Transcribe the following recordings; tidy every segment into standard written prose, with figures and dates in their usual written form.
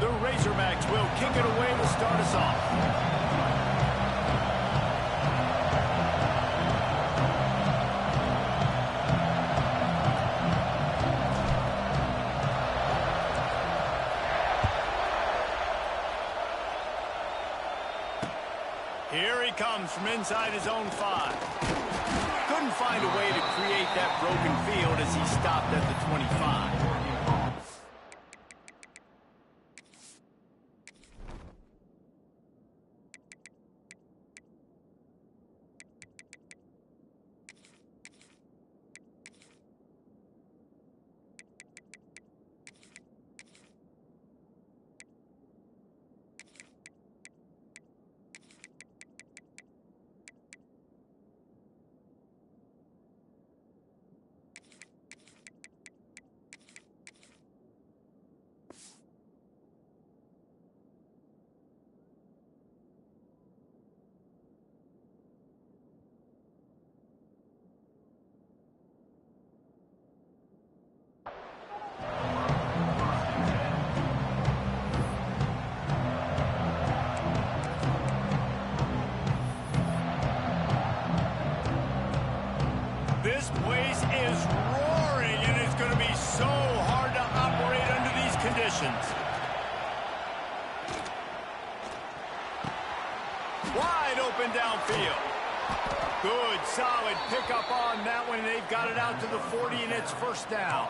The Razorbacks will kick it away to start us off. Here he comes from inside his own 5. Couldn't find a way to create that broken field as he stopped at the 25. This place is roaring, and it's going to be so hard to operate under these conditions. Wide open downfield. Good, solid pickup on that one. They've got it out to the 40, and it's first down.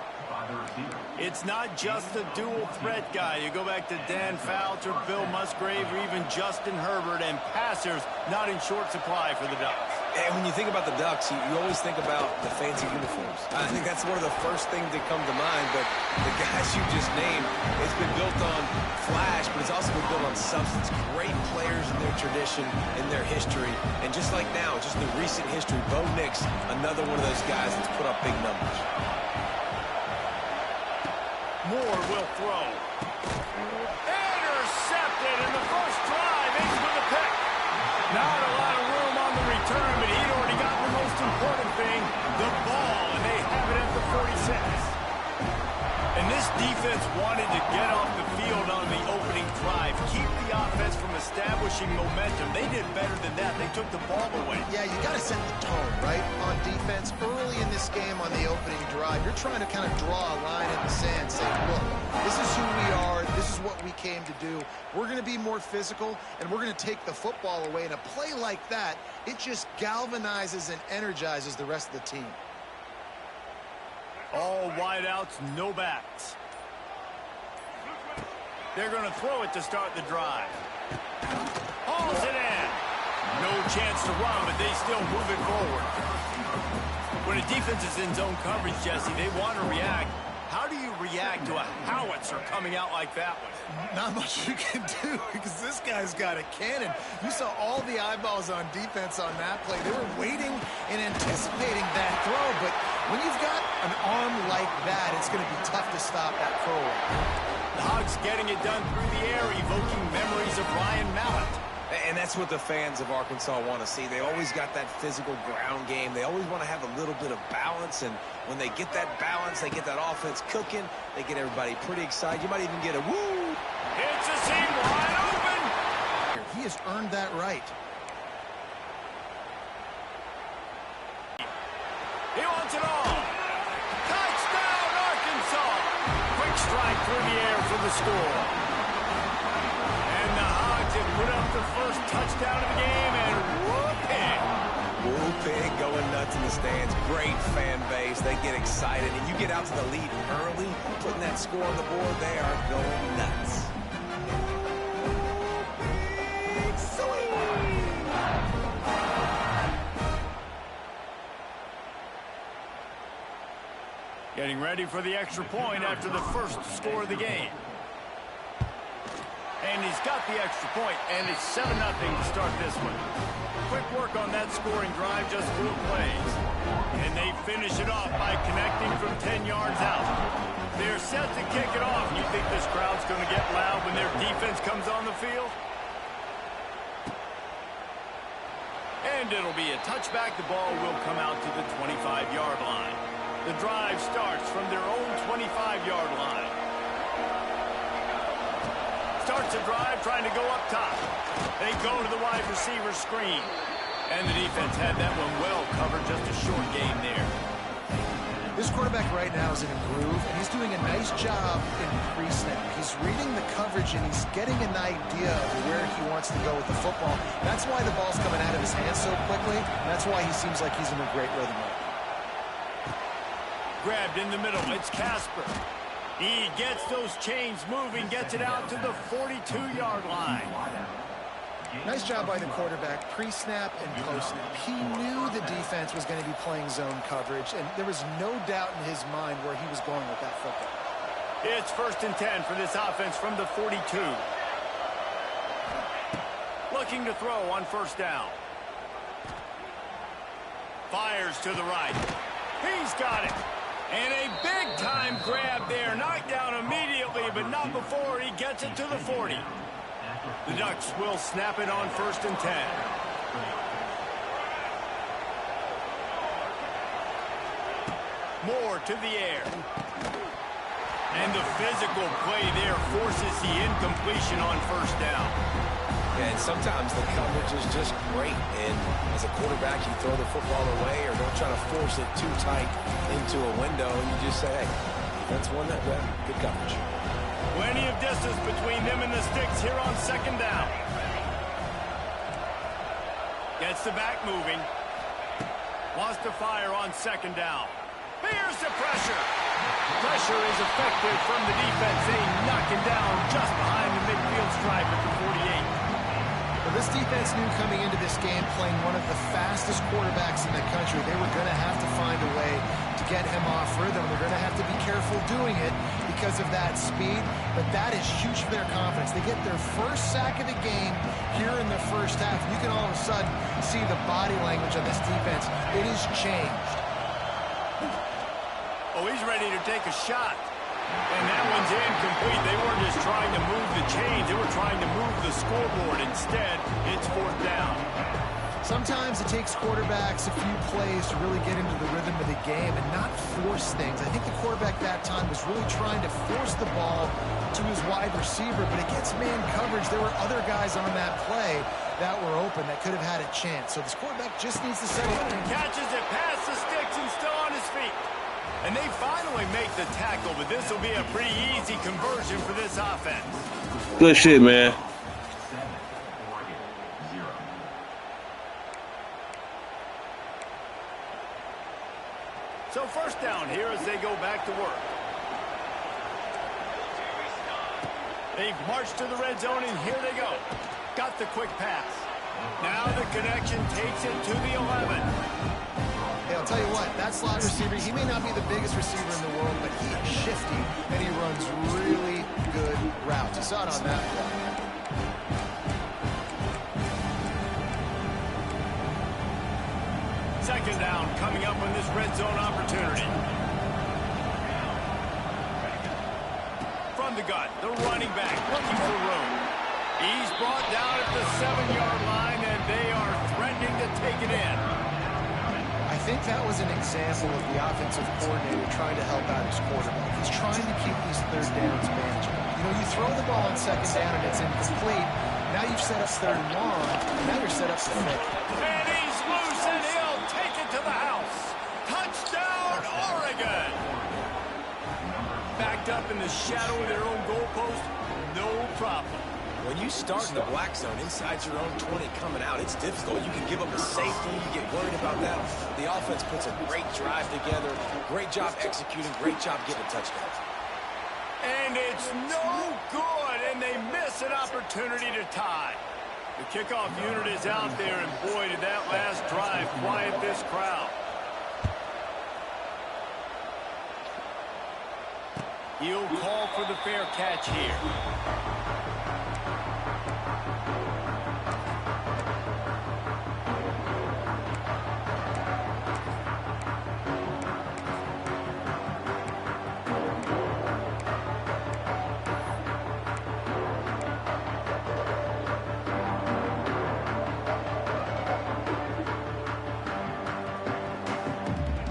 It's not just a dual threat guy. You go back to Dan Fouts or Bill Musgrave or even Justin Herbert, and passers not in short supply for the Ducks. And when you think about the Ducks, you always think about the fancy uniforms. I think that's one of the first things that come to mind, but the guys you just named, it's been built on flash, but it's also been built on substance. Great players in their tradition, in their history, and just like now, just the recent history, Bo Nix, another one of those guys that's put up big numbers. Moore will throw. Intercepted in the first drive. Ends with a pick. Not a lot of room on the return, but he'd already got the most important thing, the ball, and they have it at the 46. And this defense wanted to get off the field on the opening drive, keep the offense from establishing momentum. They did better than that. They took the ball away. Yeah, you got to set the tone, right, on defense. Early in this game on the opening drive, you're trying to kind of draw a line in the sand, saying, look, this is who we are. This is what we came to do. We're going to be more physical, and we're going to take the football away. And a play like that, it just galvanizes and energizes the rest of the team. All wideouts, no backs. They're going to throw it to start the drive. Hauls it in. No chance to run, but they still move it forward. When a defense is in zone coverage, Jesse, they want to react. How do you react to a howitzer coming out like that one? Not much you can do because this guy's got a cannon. You saw all the eyeballs on defense on that play. They were waiting and anticipating that throw, but when you've got an arm like that, it's going to be tough to stop that throwaway. The Hogs getting it done through the air, evoking memories of Ryan Mallett. And that's what the fans of Arkansas want to see. They always got that physical ground game. They always want to have a little bit of balance, and when they get that balance, they get that offense cooking, they get everybody pretty excited. You might even get a woo. It's a seam wide open. He has earned that right. He wants it all. Touchdown, Arkansas. Quick strike through the air for the score. And the Hogs have put up the first touchdown of the game, and whooping. Whooping, going nuts in the stands. Great fan base. They get excited, and you get out to the lead early, putting that score on the board, they are going nuts. Getting ready for the extra point after the first score of the game. And he's got the extra point, and it's 7-0 to start this one. Quick work on that scoring drive, just 4 plays. And they finish it off by connecting from 10 yards out. They're set to kick it off. You think this crowd's going to get loud when their defense comes on the field? And it'll be a touchback. The ball will come out to the 25-yard line. The drive starts from their own 25-yard line. Starts a drive trying to go up top. They go to the wide receiver screen. And the defense had that one well covered. Just a short game there. This quarterback right now is in a groove, and he's doing a nice job in pre-snap. He's reading the coverage, and he's getting an idea of where he wants to go with the football. That's why the ball's coming out of his hands so quickly. That's why he seems like he's in a great rhythm right now. Grabbed in the middle. It's Casper. He gets those chains moving, gets it out to the 42-yard line. Nice job by the quarterback, pre-snap and post-snap. He knew the defense was going to be playing zone coverage, and there was no doubt in his mind where he was going with that football. It's 1st and 10 for this offense from the 42. Looking to throw on 1st down. Fires to the right. He's got it. And a big-time grab there. Knocked down immediately, but not before he gets it to the 40. The Ducks will snap it on 1st and 10. Moore to the air. And the physical play there forces the incompletion on 1st down. Yeah, and sometimes the coverage is just great. And as a quarterback, you throw the football away or don't try to force it too tight into a window. And you just say, hey, defense won that well. Good coverage. Plenty of distance between them and the sticks here on 2nd down. Gets the back moving. Wants to fire on 2nd down. Here's the pressure. Pressure is effective from the defense. They knock him down just behind the midfield stripe at the 48. Well, this defense knew coming into this game, playing one of the fastest quarterbacks in the country, they were going to have to find a way to get him off rhythm. They're going to have to be careful doing it because of that speed, but that is huge for their confidence. They get their first sack of the game here in the 1st half. You can all of a sudden see the body language of this defense. It has changed. Oh, he's ready to take a shot. And that one's incomplete. They weren't just trying to move the chains. They were trying to move the scoreboard. Instead, it's 4th down. Sometimes it takes quarterbacks a few plays to really get into the rhythm of the game and not force things. I think the quarterback that time was really trying to force the ball to his wide receiver, but against man coverage, there were other guys on that play that were open that could have had a chance. So this quarterback just needs to settle in. Catches it past the sticks and still on his feet. And they finally make the tackle, but this will be a pretty easy conversion for this offense. Good shit, man. So 1st down here as they go back to work. They've marched to the red zone, and here they go. Got the quick pass. Now the connection takes it to the 11. Hey, I'll tell you what, that slot receiver, he may not be the biggest receiver in the world, but he is shifty, and he runs really good routes. You saw it on that play. Second down coming up on this red zone opportunity. From the gun, the running back looking for room. He's brought down at the 7-yard line, and they are threatening to take it in. I think that was an example of the offensive coordinator trying to help out his quarterback. He's trying to keep these 3rd downs manageable. You know, you throw the ball on 2nd down and it's incomplete. Now you've set up 3rd and long, and now you're set up for 5th. And he's loose, and he'll take it to the house. Touchdown, Oregon! Backed up in the shadow of their own goalpost, no problem. When you start in the black zone inside your own 20 coming out, it's difficult. You can give up a safety. You get worried about that. The offense puts a great drive together. Great job executing. Great job getting a touchdown. And it's no good, and they miss an opportunity to tie. The kickoff unit is out there, and boy, did that last drive quiet this crowd. He'll call for the fair catch here.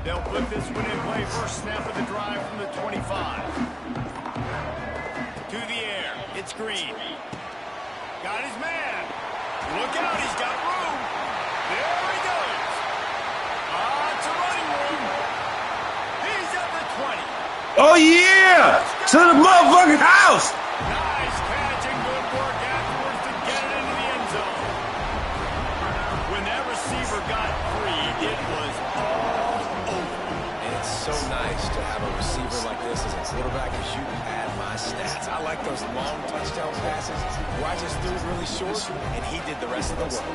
They'll put this one in play. First snap of the drive from the 25. To the air. It's screen. Got his man. Look out, he's got room. There he goes. It's a running room. He's at the 20. Oh, yeah! To the motherfucking house! Nice catch and good work afterwards to get it into the end zone. When that receiver got free, it was all over. And it's so nice to have a receiver like this as a quarterback because you can add my stats. I like those long touchdown passes where I just threw it really short, and he did the rest of the work.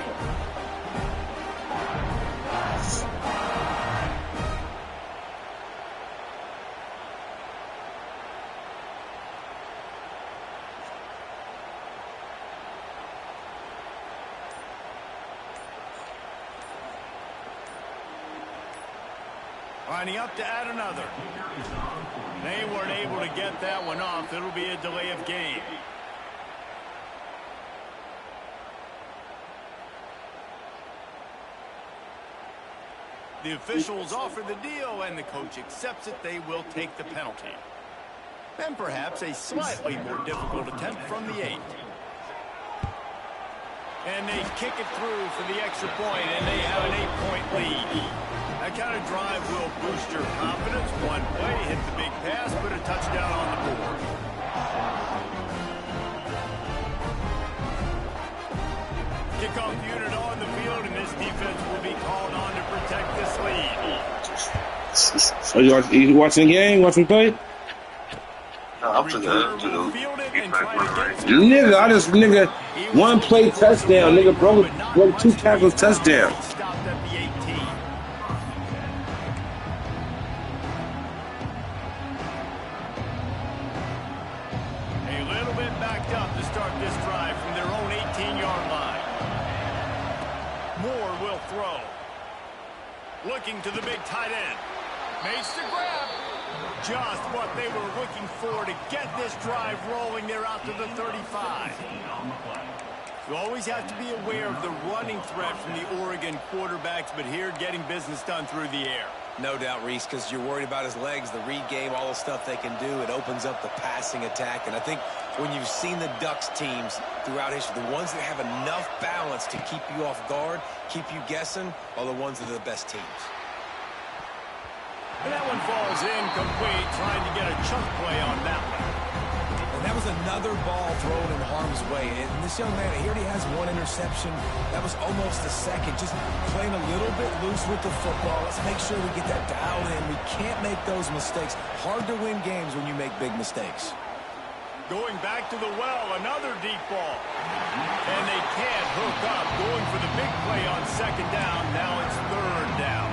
Lining up to add another. They weren't able to get that one off. It'll be a delay of game. The officials offer the deal, and the coach accepts it. They will take the penalty. And perhaps a slightly more difficult attempt from the 8. And they kick it through for the extra point, and they have an 8-point lead. That kind of drive will boost your confidence. One play, hit the big pass, put a touchdown on the board. Kickoff unit on the field, and this defense will be called on to protect this lead. So you watching the game? Watching play? No, I'm to the Nigga, I just, nigga, one play touchdown. Nigga broke 2 tackles touchdown. Stopped at the 18. A little bit backed up to start this drive from their own 18-yard line. Moore will throw. Looking to the big tight end. Makes the grab. Just what they were looking for to get this drive rolling. They're out to the 35. You always have to be aware of the running threat from the Oregon quarterbacks, but here getting business done through the air. No doubt, Reese, because you're worried about his legs, the read game, all the stuff they can do. It opens up the passing attack. And I think when you've seen the Ducks teams throughout history, the ones that have enough balance to keep you off guard, keep you guessing, are the ones that are the best teams. And that one falls incomplete, trying to get a chunk play on that one. And that was another ball thrown in harm's way. And this young man, he already has one interception. That was almost a second. Just playing a little bit loose with the football. Let's make sure we get that dialed in. We can't make those mistakes. Hard to win games when you make big mistakes. Going back to the well, another deep ball. And they can't hook up. Going for the big play on second down. Now it's third down.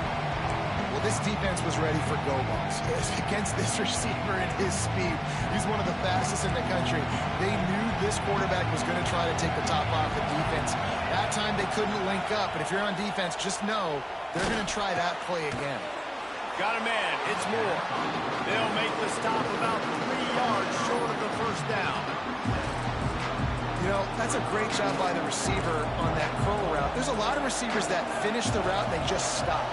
Well, this defense was ready for go balls. Against this receiver and his speed, he's one of the fastest in the country. They knew this quarterback was going to try to take the top off the defense. That time they couldn't link up, but if you're on defense, just know they're going to try that play again. Got a man. It's Moore. They'll make the stop about 3 yards short of the first down. You know, that's a great job by the receiver on that curl route. There's a lot of receivers that finish the route and they just stop.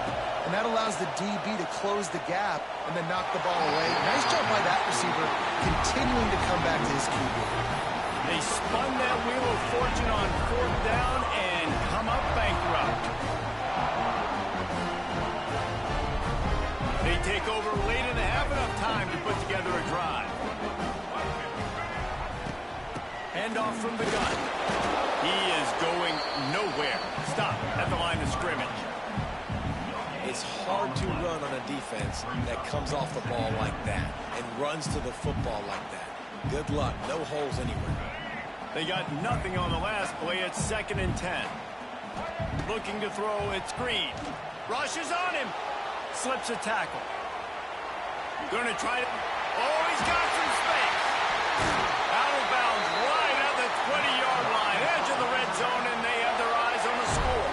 And that allows the DB to close the gap and then knock the ball away. Nice job by that receiver, continuing to come back to his QB. They spun that wheel of fortune on fourth down and come up bankrupt. They take over late in the half, enough time to put together a drive. Handoff from the gun. He is going nowhere. Stop at the line of scrimmage. It's hard to run on a defense that comes off the ball like that and runs to the football like that. Good luck. No holes anywhere. They got nothing on the last play. It's 2nd and 10. Looking to throw. It's Green. Rushes on him. Slips a tackle. Going to try to... Oh, he's got some space. Out of bounds right at the 20-yard line. Edge of the red zone, and they have their eyes on the score.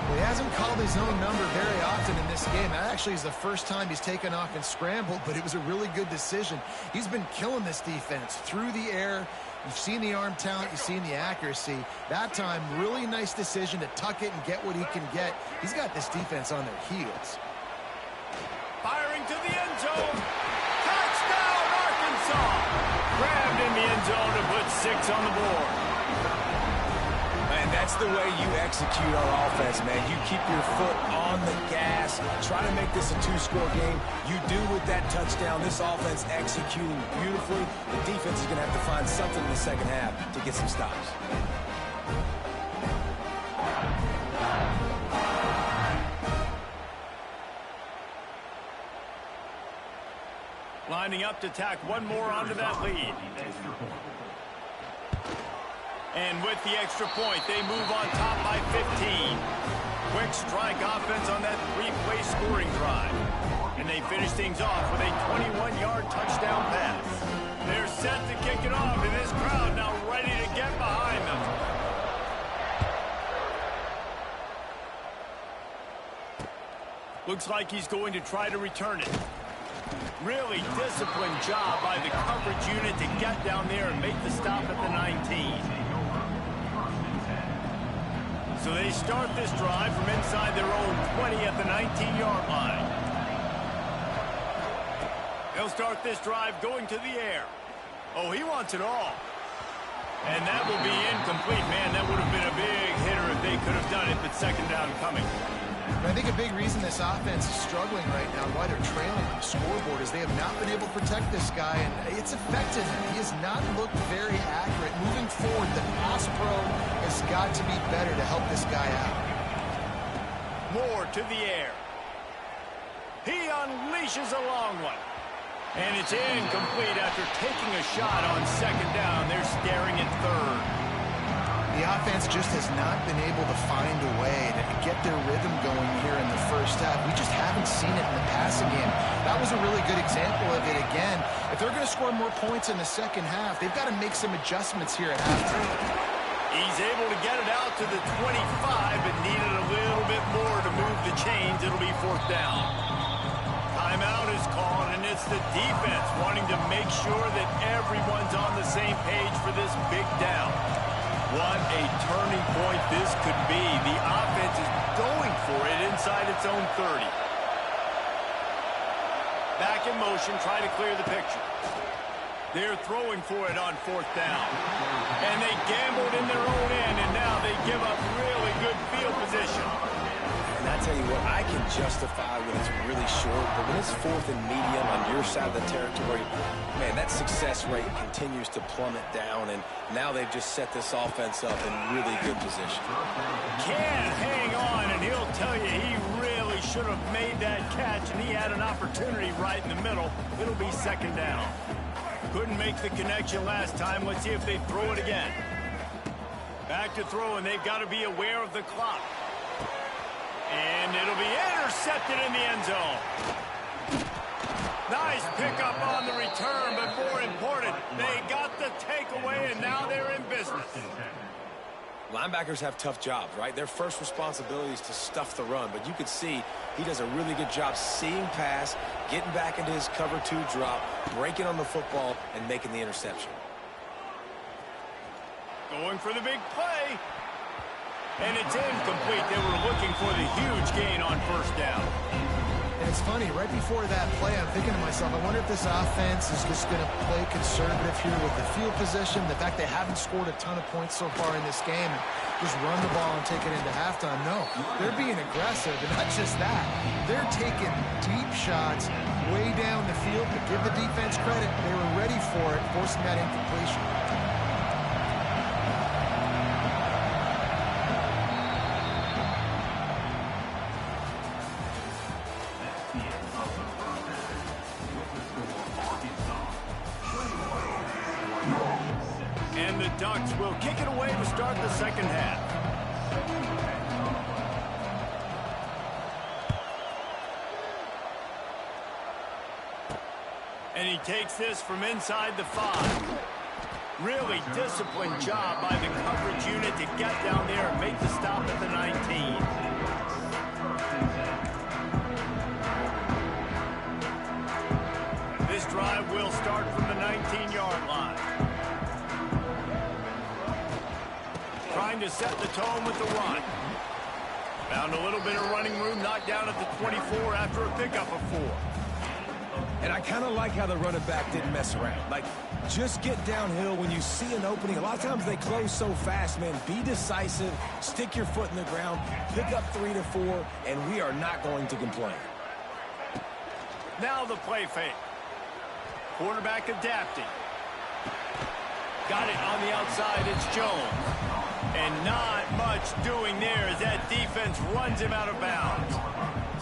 Well, he hasn't called his own number very often in this game. That actually is the first time he's taken off and scrambled, but it was a really good decision. He's been killing this defense through the air. You've seen the arm talent. You've seen the accuracy. That time, really nice decision to tuck it and get what he can get. He's got this defense on their heels. Firing to the end zone. Touchdown, Arkansas. Grabbed in the end zone to 6 on the board. And that's the way you execute on offense, man. You keep your foot on the gas, try to make this a 2-score game. You do with that touchdown. This offense executing beautifully. The defense is going to have to find something in the second half to get some stops. Lining up to tack one more onto that lead. And with the extra point, they move on top by 15. Quick strike offense on that 3-play scoring drive. And they finish things off with a 21-yard touchdown pass. They're set to kick it off, and this crowd now ready to get behind them. Looks like he's going to try to return it. Really disciplined job by the coverage unit to get down there and make the stop at the 19. So they start this drive from inside their own 20 at the 19-yard line. They'll start this drive going to the air. Oh, he wants it all. And that will be incomplete. Man, that would have been a big hitter if they could have done it, but second down coming. But I think a big reason this offense is struggling right now, why they're trailing on the scoreboard, is they have not been able to protect this guy, and it's affected him. He has not looked very accurate. Moving forward, the pass pro has got to be better to help this guy out. Moore to the air. He unleashes a long one. And it's incomplete after taking a shot on second down. They're staring at third. The offense just has not been able to find a way to get their rhythm going here in the first half. We just haven't seen it in the passing game. That was a really good example of it again. If they're going to score more points in the second half, they've got to make some adjustments here at halftime. He's able to get it out to the 25, but needed a little bit more to move the chains. It'll be fourth down. Timeout is called, and it's the defense wanting to make sure that everyone's on the same page for this big down. What a turning point this could be. The offense is going for it inside its own 30. Back in motion, try to clear the picture. They're throwing for it on fourth down. And they gambled in their own end, and now they give up really good field position. And I tell you what, I can justify when it's really short, but when it's fourth and medium on your side of the territory, man, that success rate continues to plummet down, and now they've just set this offense up in really good position. Can't hang on, and he'll tell you he really should have made that catch, and he had an opportunity right in the middle. It'll be second down. Couldn't make the connection last time. Let's see if they throw it again. Back to throw, and they've got to be aware of the clock. And it'll be intercepted in the end zone. Nice pickup on the return, but more important, they got the takeaway, and now they're in business. Linebackers have tough jobs, right? Their first responsibility is to stuff the run, but you can see he does a really good job seeing pass, getting back into his cover 2 drop, breaking on the football, and making the interception. Going for the big play. And it's incomplete. They were looking for the huge gain on first down. And it's funny, right before that play, I'm thinking to myself, I wonder if this offense is just going to play conservative here with the field position, the fact they haven't scored a ton of points so far in this game, and just run the ball and take it into halftime. No, they're being aggressive, and not just that. They're taking deep shots way down the field, but give the defense credit. They were ready for it, forcing that incompletion. And the Ducks will kick it away to start the second half. And he takes this from inside the 5. Really disciplined job by the coverage unit to get down there and make the stop at the 19. This drive will start from the 19-yard line. Trying to set the tone with the run. Found a little bit of running room, knocked down at the 24 after a pickup of 4. And I kind of like how the running back didn't mess around. Like, Just get downhill when you see an opening. A lot of times they close so fast, man. Be decisive, stick your foot in the ground, pick up 3 to 4, and we are not going to complain. Now the play fake. Quarterback adapting. Got it on the outside. It's Jones. And not much doing there as that defense runs him out of bounds.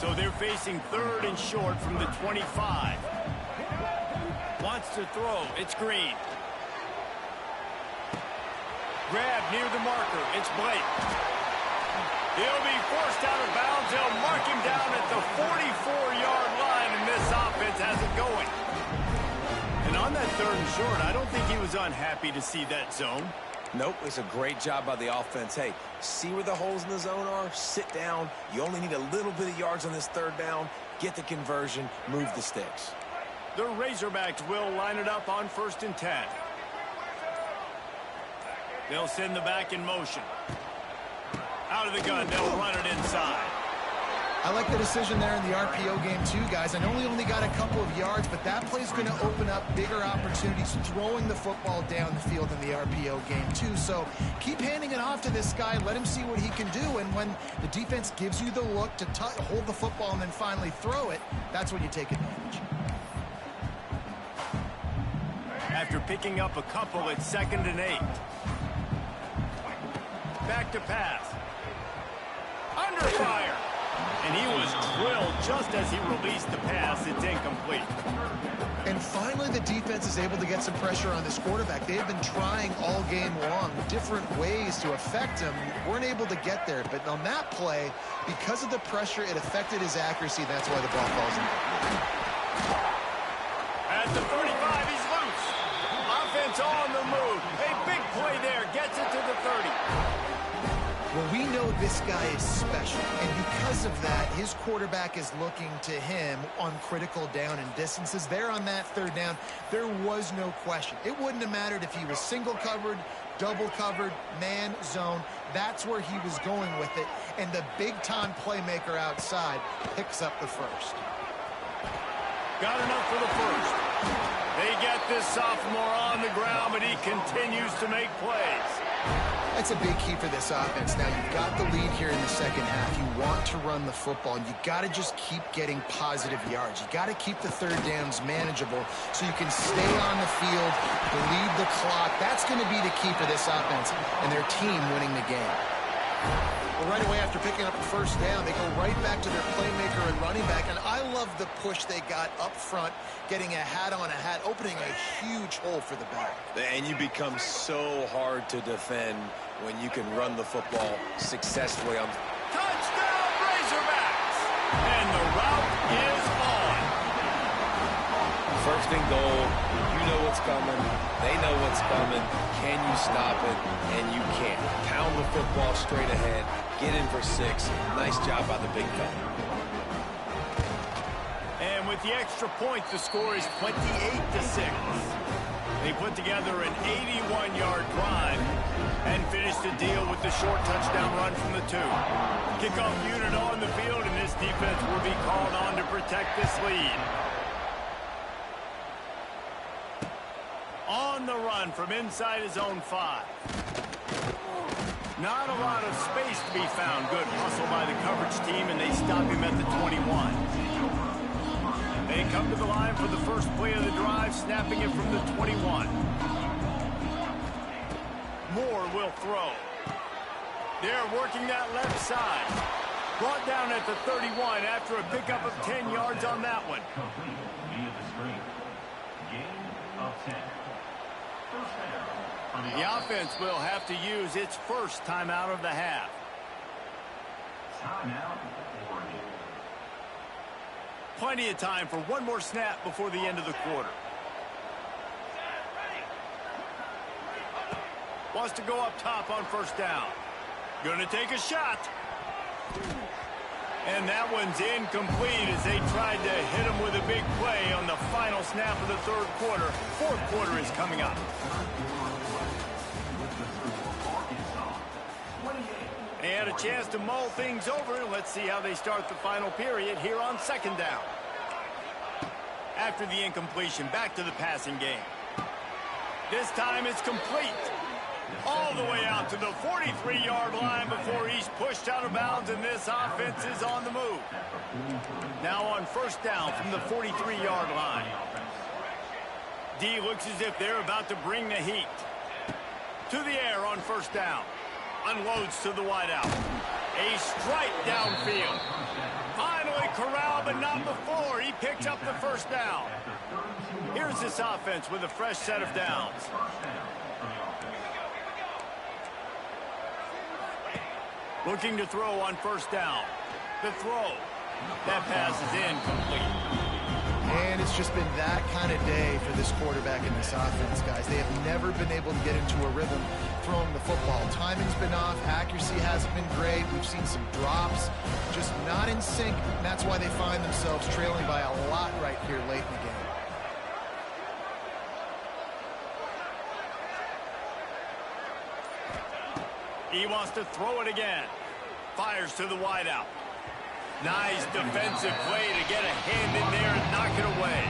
So they're facing 3rd and short from the 25. Wants to throw. It's Green. Grab near the marker. It's Blake. He'll be forced out of bounds. They'll mark him down at the 44-yard line, and this offense has it going. And on that 3rd and short, I don't think he was unhappy to see that zone. Nope, it's a great job by the offense. Hey, see where the holes in the zone are? Sit down. You only need a little bit of yards on this 3rd down. Get the conversion. Move the sticks. The Razorbacks will line it up on 1st and 10. They'll send the back in motion. Out of the gun, they'll run it inside. I like the decision there in the RPO game too, guys. I know we only got a couple of yards, but that play's going to open up bigger opportunities throwing the football down the field in the RPO game too. So keep handing it off to this guy. Let him see what he can do. And when the defense gives you the look to hold the football and then finally throw it, that's when you take advantage. After picking up a couple, it's 2nd and 8. Back to pass. Under fire. And he was drilled just as he released the pass. It's incomplete. And finally, the defense is able to get some pressure on this quarterback. They have been trying all game long different ways to affect him. Weren't able to get there. But on that play, because of the pressure, it affected his accuracy. That's why the ball falls in. At the 35, he's loose. Offense on the move. A big play there. Gets it to the 30. Well, we know this guy is special, and because of that, his quarterback is looking to him on critical down and distances. There on that 3rd down, there was no question. It wouldn't have mattered if he was single covered, double covered, man, zone. That's where he was going with it, and the big-time playmaker outside picks up the 1st. Got enough for the 1st. They get this sophomore on the ground, but he continues to make plays. That's a big key for this offense. Now, you've got the lead here in the 2nd half. You want to run the football, and you got to just keep getting positive yards. You got to keep the 3rd downs manageable so you can stay on the field, bleed the clock. That's going to be the key for this offense and their team winning the game. Well, right away after picking up the 1st down, they go right back to their playmaker and running back. And I love the push they got up front, getting a hat on a hat, opening a huge hole for the back. And you become so hard to defend when you can run the football successfully. Touchdown, Razorbacks! And the route is on. 1st and goal. You know what's coming. They know what's coming. Can you stop it? And you can't. Pound the football straight ahead. Get in for 6. Nice job by the big fella. And with the extra point, the score is 28-6. They put together an 81-yard drive and finished the deal with the short touchdown run from the 2. Kickoff unit on the field, and this defense will be called on to protect this lead. On the run from inside his own 5. Not a lot of space to be found. Good hustle by the coverage team, and they stop him at the 21. They come to the line for the first play of the drive, snapping it from the 21. Moore will throw. They're working that left side. Brought down at the 31 after a pickup of 10 yards on that one. The offense will have to use its first timeout of the half. Plenty of time for one more snap before the end of the quarter. Wants to go up top on 1st down. Gonna take a shot. And that one's incomplete as they tried to hit him with a big play on the final snap of the 3rd quarter. 4th quarter is coming up. They had a chance to mull things over. Let's see how they start the final period here on 2nd down. After the incompletion, back to the passing game. This time it's complete. All the way out to the 43-yard line before he's pushed out of bounds, and this offense is on the move. Now on first down from the 43-yard line. D looks as if they're about to bring the heat. To the air on first down. Unloads to the wideout. A strike downfield. Finally corralled, but not before. He picks up the first down. Here's this offense with a fresh set of downs. Looking to throw on first down. The throw. That pass is incomplete. And it's just been that kind of day for this quarterback in this offense, guys. They have never been able to get into a rhythm throwing the football. Timing's been off. Accuracy hasn't been great. We've seen some drops. Just not in sync. And that's why they find themselves trailing by a lot right here late in the game. He wants to throw it again. Fires to the wideout. Nice defensive play to get a hand in there and knock it away.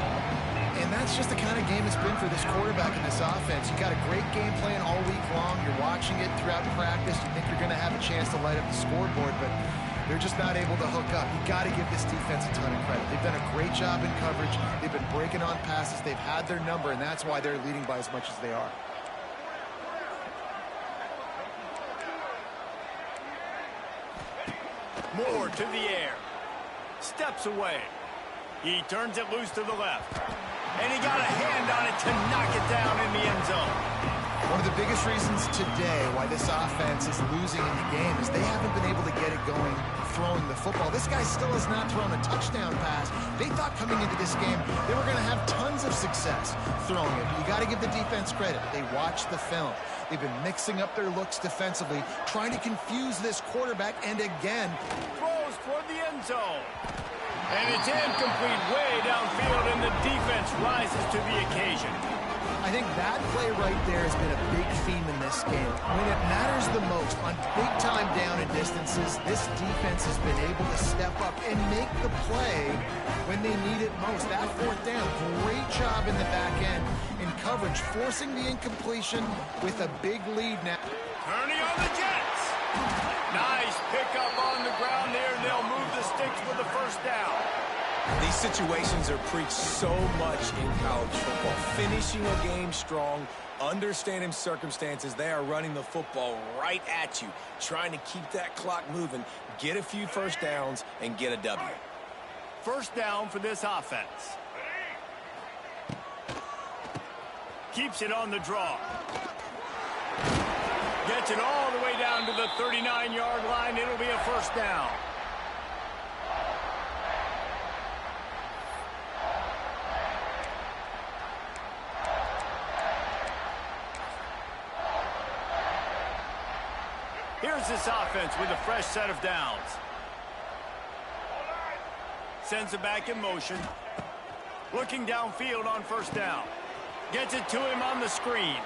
And that's just the kind of game it's been for this quarterback in this offense. You got a great game plan all week long. You're watching it throughout practice. You think you're going to have a chance to light up the scoreboard, but they're just not able to hook up. You got to give this defense a ton of credit. They've done a great job in coverage. They've been breaking on passes. They've had their number, and that's why they're leading by as much as they are. Moore to the air. Steps away. He turns it loose to the left. And he got a hand on it to knock it down in the end zone. One of the biggest reasons today why this offense is losing in the game is they haven't been able to get it going throwing the football. This guy still has not thrown a touchdown pass. They thought coming into this game they were going to have tons of success throwing it. But you got to give the defense credit. They watched the film. They've been mixing up their looks defensively, trying to confuse this quarterback, and again, throws toward the end zone. And it's incomplete way downfield, and the defense rises to the occasion. I think that play right there has been a big theme in this game. When it matters the most, on big-time down and distances, this defense has been able to step up and make the play when they need it most. That fourth down, great job in the back end in coverage, forcing the incompletion with a big lead now. Turning on the Jets. Nice pickup on the ground there, and they'll move the sticks with the first down. These situations are preached so much in college football. Finishing a game strong, understanding circumstances. They are running the football right at you, trying to keep that clock moving, get a few first downs, and get a W. First down for this offense. Keeps it on the draw. Gets it all the way down to the 39-yard line. It'll be a first down. Here's this offense with a fresh set of downs. Sends it back in motion. Looking downfield on first down. Gets it to him on the screen.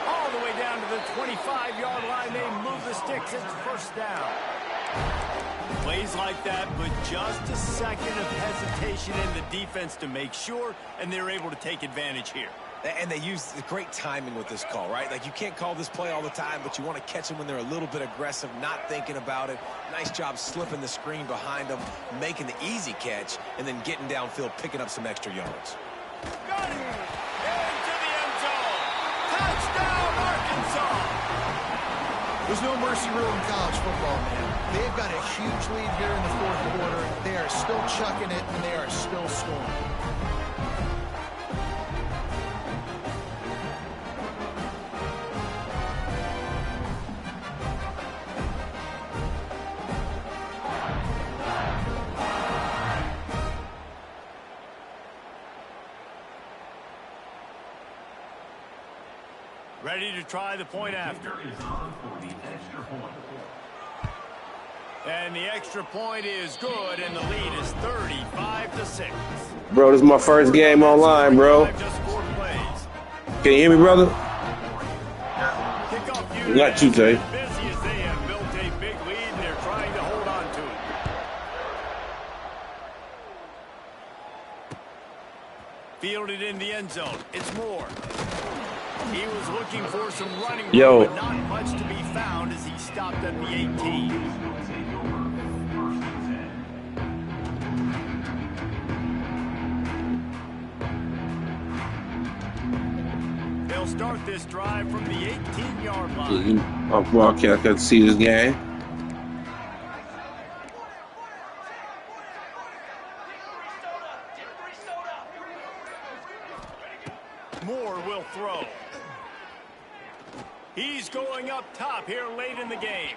All the way down to the 25-yard line. They move the sticks. It's first down. Plays like that, but just a second of hesitation in the defense to make sure, and they're able to take advantage here. And they use the great timing with this call, right? Like, you can't call this play all the time, but you want to catch them when they're a little bit aggressive, not thinking about it. Nice job slipping the screen behind them, making the easy catch, and then getting downfield, picking up some extra yards. Got it! Into the end zone! Touchdown, Arkansas! There's no mercy rule in college football, man. They've got a huge lead here in the fourth quarter. They are still chucking it, and they are still scoring. Ready to try the point after. And the extra point is good, and the lead is 35-6. Bro, this is my first game online, bro. Can you hear me, brother? Not you, Tay. Busy as they have built a big lead, and they're trying to hold on to it. Fielded in the end zone. It's Moore. He was looking for some running Yo. room, but not much to be found as he stopped at the 18. They'll start this drive from the 18-yard line. Okay, I can see this game. Moore will throw. He's going up top here late in the game.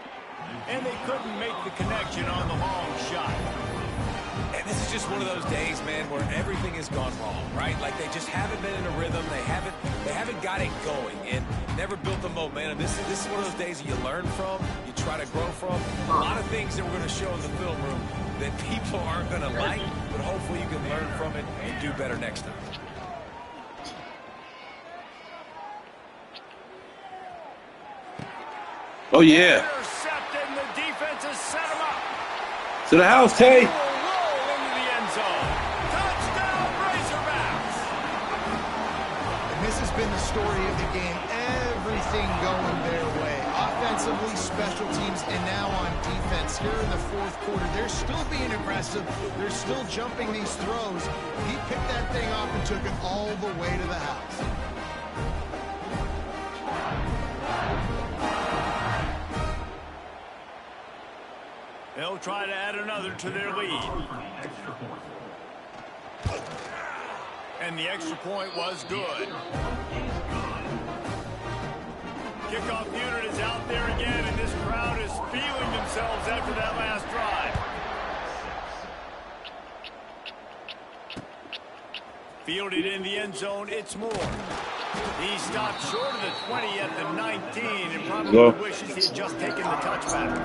And they couldn't make the connection on the long shot. And this is just one of those days, man, where everything has gone wrong, right? Like they just haven't been in a rhythm. They haven't got it going and never built the momentum. This is one of those days that you learn from, you try to grow from. A lot of things that we're going to show in the film room that people aren't going to like, but hopefully you can learn from it and do better next time. Oh, yeah. Intercepted, and the defense has set him up. To the house, Tay. He will roll into the end zone. Touchdown, Razorbacks. And this has been the story of the game. Everything going their way. Offensively, special teams, and now on defense. Here in the fourth quarter, they're still being aggressive. They're still jumping these throws. He picked that thing off and took it all the way to the house. They'll try to add another to their lead. And the extra point was good. Kickoff unit is out there again, and this crowd is feeling themselves after that last drive. Fielded in the end zone, it's Moore. He stopped short of the 20 at the 19 and probably wishes he had just taken the touchback.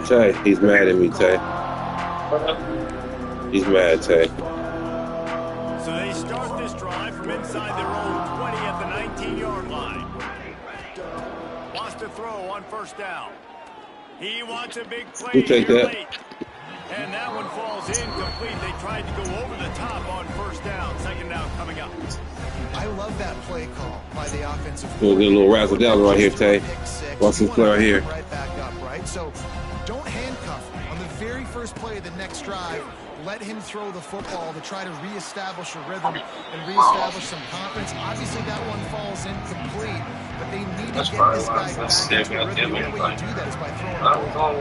Tay, he's mad at me, Tay. He's mad, Tay. So they start this drive from inside their own 20 at the 19-yard line. Wants to throw on first down. He wants a big play We'll take here that. late. And that one falls incomplete. They tried to go over the top on first down. Second down coming up. I love that play call by the offensive We'll get a little razzle dazzle right here, Tay. Watch this play right here. Right back up, right? So don't handcuff him. On the very first play of the next drive, let him throw the football to try to reestablish a rhythm and reestablish some confidence. Obviously, that one falls incomplete, but they need to get this guy back into a rhythm. The only way you do that is by throwing the ball.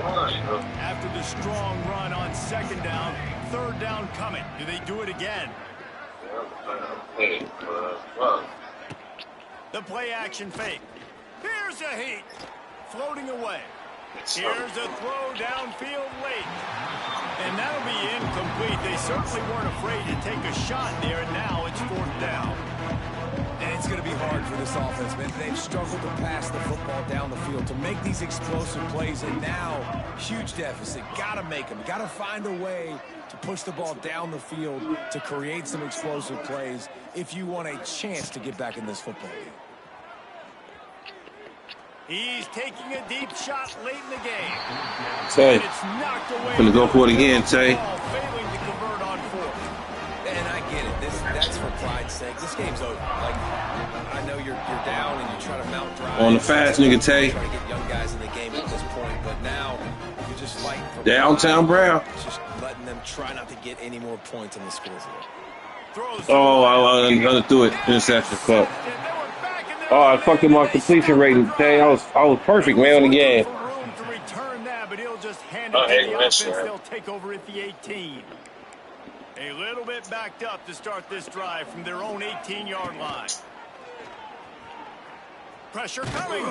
After the strong run on second down, third down coming. Do they do it again? The play action fake. Here's a heat. Floating away. Here's a throw downfield late. And that'll be incomplete. They certainly weren't afraid to take a shot there, and now it's fourth down. And it's going to be hard for this offense, man. They've struggled to pass the football down the field, to make these explosive plays, and now, huge deficit. Got to make them. Got to find a way to push the ball down the field to create some explosive plays if you want a chance to get back in this football game. He's taking a deep shot late in the game. Tay, And it's knocked away. gonna go for it again, Tay. Ball failing to convert on fourth. And I get it. That's for pride's sake. This game's over. Like, I know you're down and you try to mount drives. On the fast, nigga, Tay. Try to get young guys in the game at this point, but now you're just fighting for Downtown Brown. It's just letting them try not to get any more points on the scoreboard. Oh, I underthrew it. Interception. Fuck. Oh, I fucked up my completion rating. Tay, I was perfect, man, on the game. Room to return that, but he'll just hand it to the offense. They'll take over at the 18. A little bit backed up to start this drive from their own 18-yard line. Pressure coming.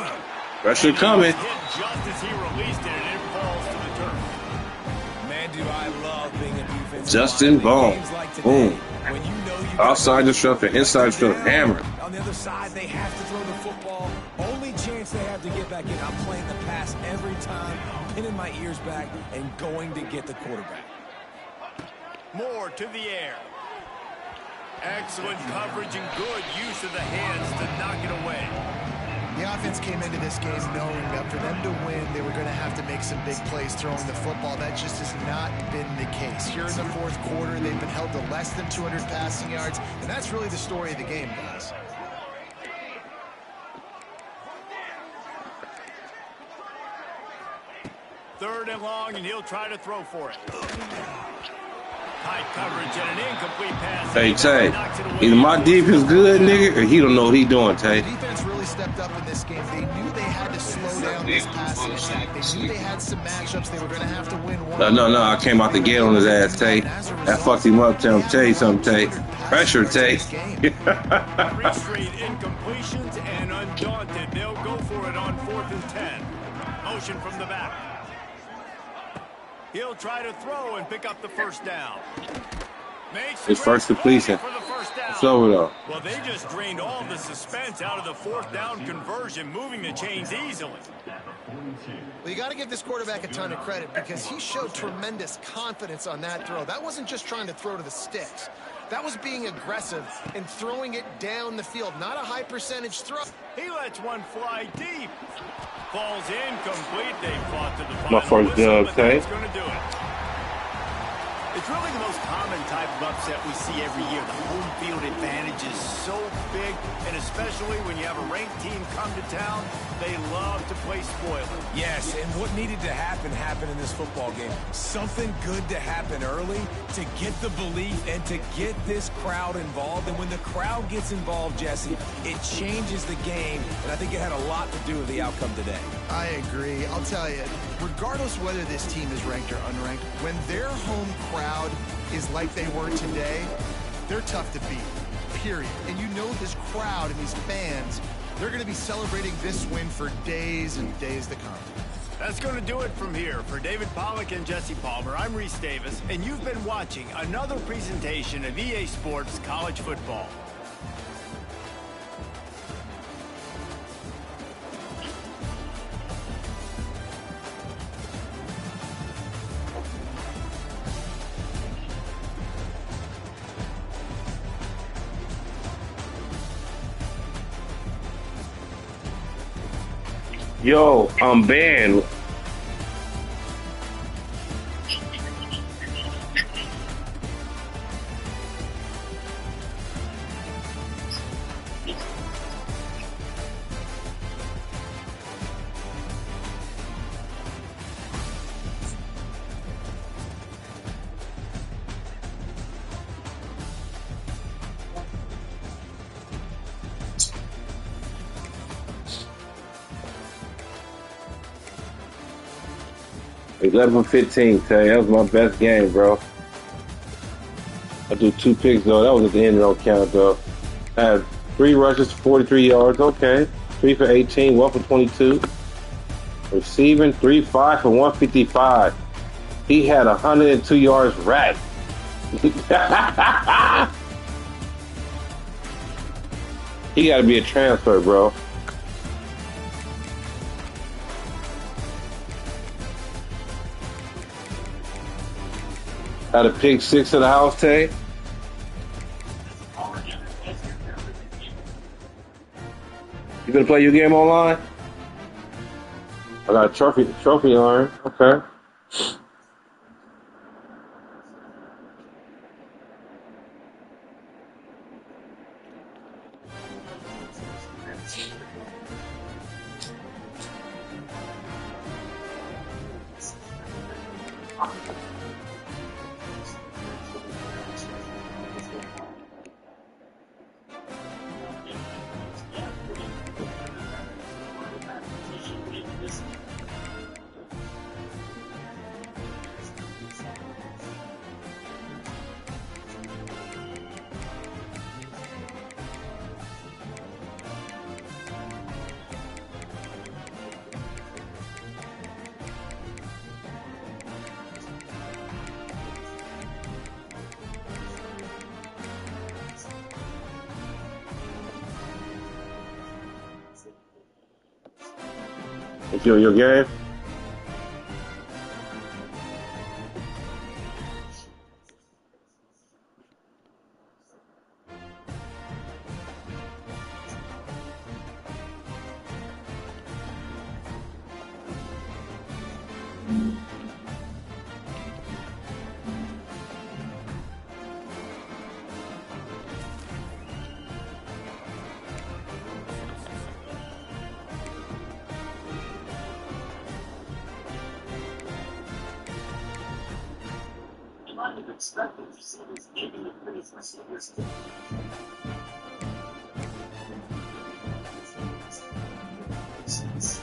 Pressure coming. Hit just as he released it, and it falls to the turf. Man, do I love being a defensive Justin lineman. Bone. Games like today, Boom. when you know you Outside disruption, inside disruption, hammer. On the other side, they have to throw the football. Only chance they have to get back in. I'm playing the pass every time, pinning my ears back, and going to get the quarterback. Moore to the air. Excellent coverage and good use of the hands to knock it away. The offense came into this game knowing that for them to win, they were going to have to make some big plays throwing the football. That just has not been the case. Here in the fourth quarter, they've been held to less than 200 passing yards, and that's really the story of the game, guys. Third and long, and he'll try to throw for it. Tight coverage and an incomplete pass. Hey, Tay, either my defense good, nigga, or he don't know what he doing, Tay. The defense really stepped up in this game. They knew they had to slow down this passing attack. They knew they had some matchups they were going to have to win one. No, I came out the gate on his ass, Tay. That fucked him up, Tay. Tell you something, Tay. Pressure, Tay. 3 straight incompletions, and undaunted, they'll go for it on 4th and 10. Motion from the back. He'll try to throw and pick up the first down. His first completion. It's over, though. Well, they just drained all the suspense out of the 4th down conversion, moving the chains easily. Well, you got to give this quarterback a ton of credit because he showed tremendous confidence on that throw. That wasn't just trying to throw to the sticks. That was being aggressive and throwing it down the field, not a high percentage throw. He lets one fly deep. Falls incomplete. They fought to the final My first whistle, dub, but Tay. that's going to do it. It's really the most common type of upset we see every year. The home field advantage is so big, and especially when you have a ranked team come to town, they love to play spoiler. Yes, and what needed to happen happened in this football game. Something good to happen early to get the belief and to get this crowd involved. And when the crowd gets involved, Jesse, it changes the game, and I think it had a lot to do with the outcome today. I agree. I'll tell you, regardless whether this team is ranked or unranked, when their home crowd is like they were today, they're tough to beat, period. And you know this crowd and these fans, they're going to be celebrating this win for days and days to come. That's going to do it from here. For David Pollack and Jesse Palmer, I'm Reese Davis, and you've been watching another presentation of EA Sports College Football. Yo, I'm banned. $11-15, Tay. That was my best game, bro. I do 2 picks, though. That was at the end, don't count, though. I had 3 rushes for 43 yards. Okay. 3 for 18, 1 for 22. Receiving 3-5 for 155. He had 102 yards rack. He got to be a transfer, bro. Had a pick 6 at the house, Tay. You gonna play your game online? I got a trophy iron. Okay. It's your game? Thank you.